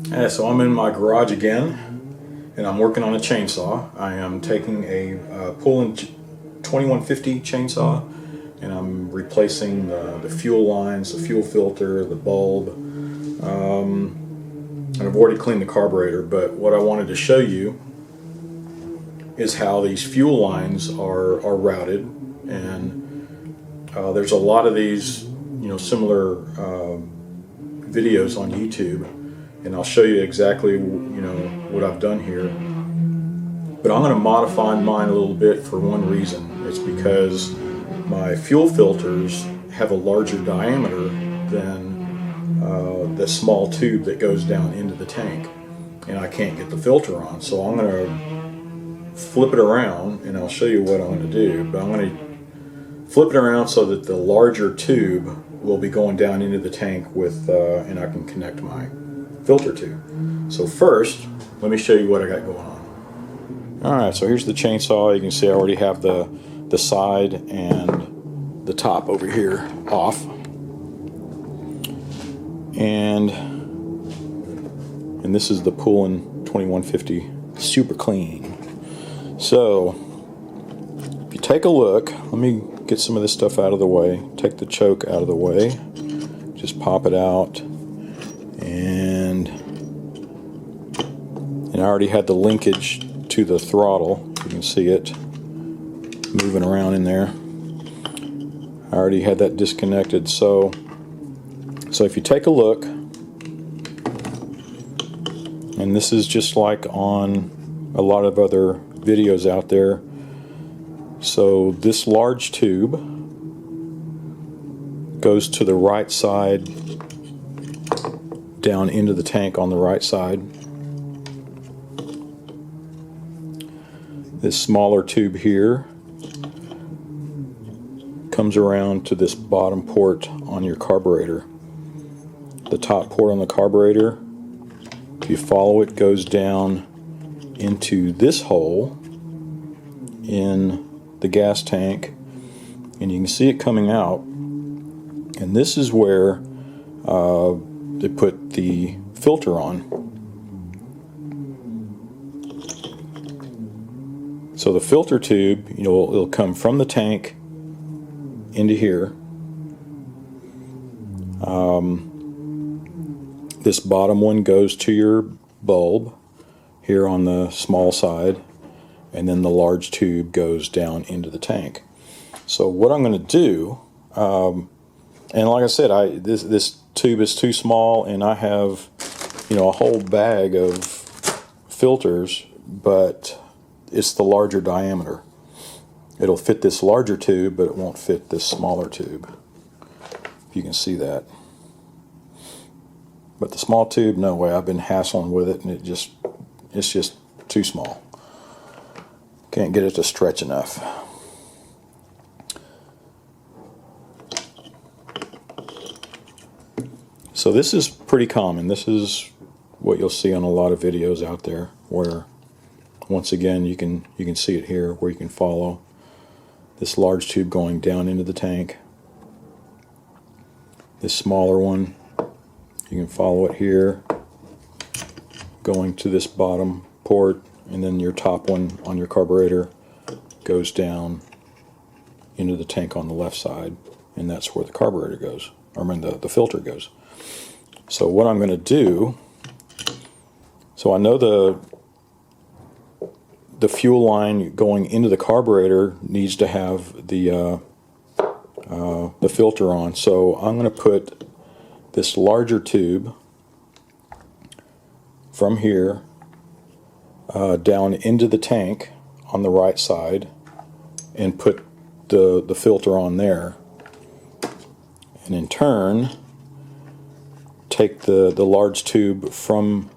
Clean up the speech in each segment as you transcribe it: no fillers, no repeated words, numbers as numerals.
So I'm in my garage again, and I'm working on a chainsaw. I am taking a Poulan 2150 chainsaw, and I'm replacing the fuel lines, the fuel filter, the bulb, and I've already cleaned the carburetor. But what I wanted to show you is how these fuel lines are routed, and there's a lot of these, similar videos on YouTube, and I'll show you exactly, what I've done here. But I'm going to modify mine a little bit for one reason. It's because my fuel filters have a larger diameter than the small tube that goes down into the tank, and I can't get the filter on. So I'm going to flip it around, and I'll show you what I'm going to do. But I'm going to flip it around so that the larger tube will be going down into the tank with, and I can connect my filter to. So first, let me show you what I got going on. Alright, so here's the chainsaw. You can see I already have the side and the top over here off. And this is the Poulan 2150 super clean. So if you take a look, let me get some of this stuff out of the way. Take the choke out of the way. Just pop it out. And I already had the linkage to the throttle. You can see it moving around in there. I already had that disconnected. So if you take a look, and this is just like on a lot of other videos out there. So this large tube goes to the right side, down into the tank on the right side. This smaller tube here comes around to this bottom port on your carburetor. The top port on the carburetor, if you follow it, goes down into this hole in the gas tank, and you can see it coming out, and this is where they put the filter on. So the filter tube, it'll come from the tank into here. This bottom one goes to your bulb here on the small side, and then the large tube goes down into the tank. So what I'm going to do, and like I said, this tube is too small, and I have a whole bag of filters, but it's the larger diameter. It'll fit this larger tube, but it won't fit this smaller tube, if you can see that. But the small tube, no way. I've been hassling with it, and it's just too small. Can't get it to stretch enough. So this is pretty common. This is what you'll see on a lot of videos out there, where once again you can see it here, where you can follow this large tube going down into the tank. This smaller one, you can follow it here, going to this bottom port, and then your top one on your carburetor goes down into the tank on the left side, and that's where the carburetor goes, or I mean the filter goes. So what I'm going to do, so I know the fuel line going into the carburetor needs to have the filter on, so I'm going to put this larger tube from here down into the tank on the right side and put the filter on there, and in turn take the large tube from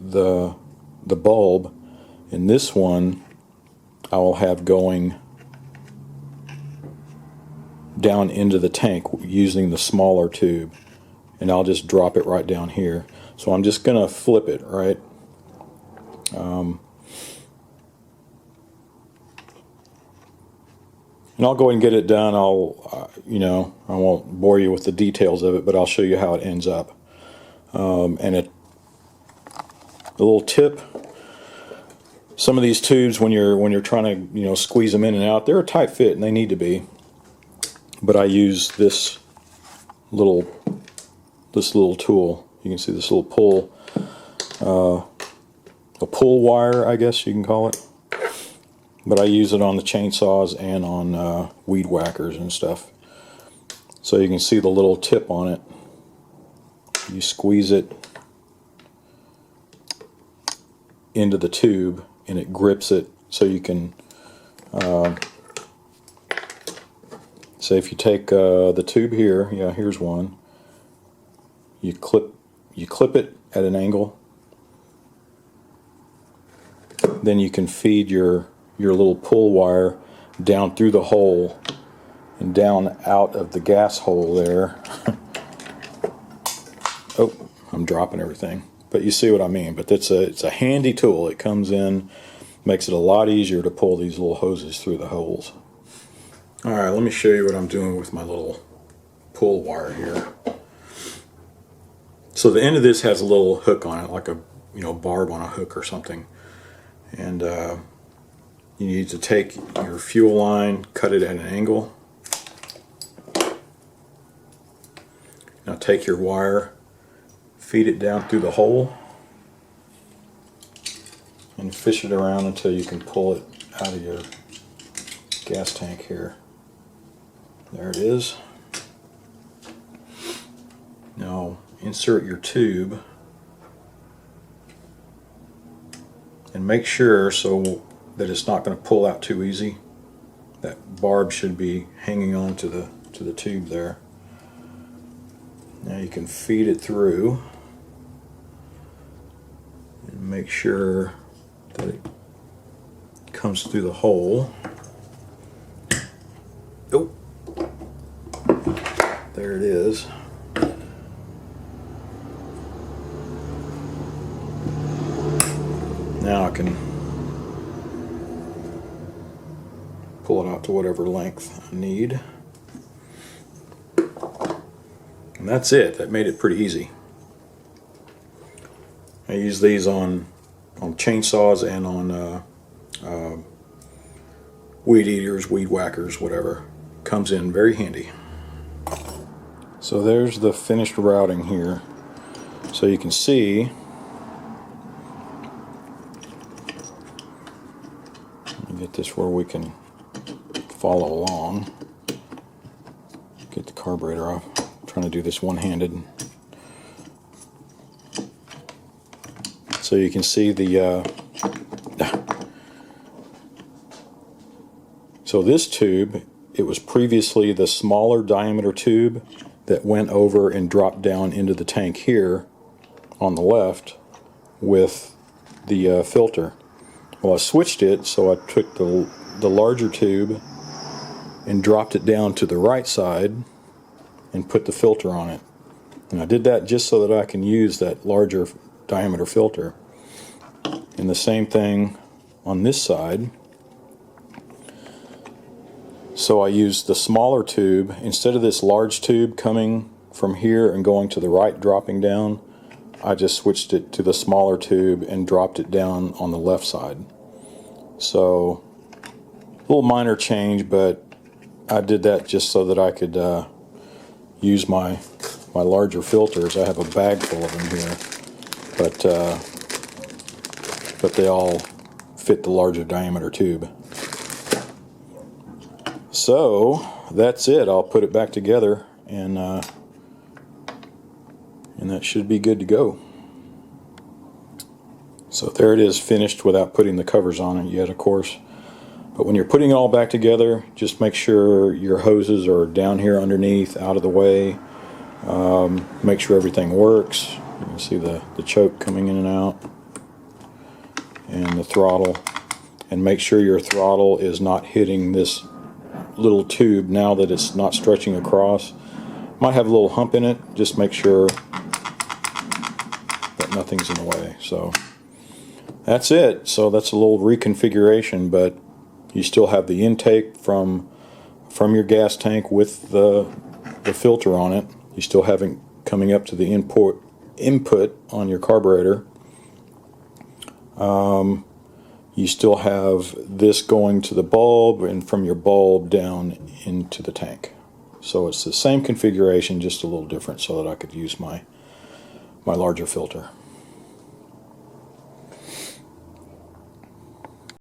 the bulb, and this one I will have going down into the tank using the smaller tube, and I'll just drop it right down here. So I'm just gonna flip it, right? And I'll go ahead and get it done. I'll, I won't bore you with the details of it, but I'll show you how it ends up. And a little tip. Some of these tubes, when you're trying to squeeze them in and out, they're a tight fit and they need to be. But I use this little tool. You can see this little pull, a pull wire, I guess you can call it. But I use it on the chainsaws and on weed whackers and stuff. So you can see the little tip on it. You squeeze it into the tube and it grips it, so you can say if you take the tube here, here's one. You clip it at an angle. Then you can feed your little pull wire down through the hole and down out of the gas hole there. Oh, I'm dropping everything. But you see what I mean. But it's a handy tool. It comes in, makes it a lot easier to pull these little hoses through the holes. Alright, let me show you what I'm doing with my little pull wire here. So the end of this has a little hook on it, like a barb on a hook or something. And you need to take your fuel line, cut it at an angle. Now take your wire, feed it down through the hole, and fish it around until you can pull it out of your gas tank here. There it is. Now insert your tube and make sure so that it's not going to pull out too easy. That barb should be hanging on to the tube there. Now you can feed it through and make sure that it comes through the hole. Oh, there it is. Now I can pull it out to whatever length I need. And that's it. That made it pretty easy. I use these on chainsaws and on weed eaters, weed whackers, whatever. Comes in very handy. So there's the finished routing here. So you can see get this where we can follow along. Get the carburetor off. I'm trying to do this one-handed. So you can see the so this tube, it was previously the smaller diameter tube that went over and dropped down into the tank here on the left with the filter. Well, I switched it, so I took the larger tube and dropped it down to the right side and put the filter on it. And I did that just so that I can use that larger diameter filter. And the same thing on this side. So I used the smaller tube. Instead of this large tube coming from here and going to the right, dropping down, I just switched it to the smaller tube and dropped it down on the left side. So a little minor change, but I did that just so that I could use my larger filters. I have a bag full of them here, but they all fit the larger diameter tube. So that's it. I'll put it back together and that should be good to go. So there it is, finished without putting the covers on it yet, of course. But when you're putting it all back together, just make sure your hoses are down here underneath, out of the way. Make sure everything works. You can see the choke coming in and out, and the throttle. And make sure your throttle is not hitting this little tube now that it's not stretching across. Might have a little hump in it. Just make sure that nothing's in the way. So that's it. So that's a little reconfiguration, but you still have the intake from your gas tank with the filter on it. You still have it coming up to the input on your carburetor. You still have this going to the bulb and from your bulb down into the tank. So it's the same configuration, just a little different so that I could use my larger filter.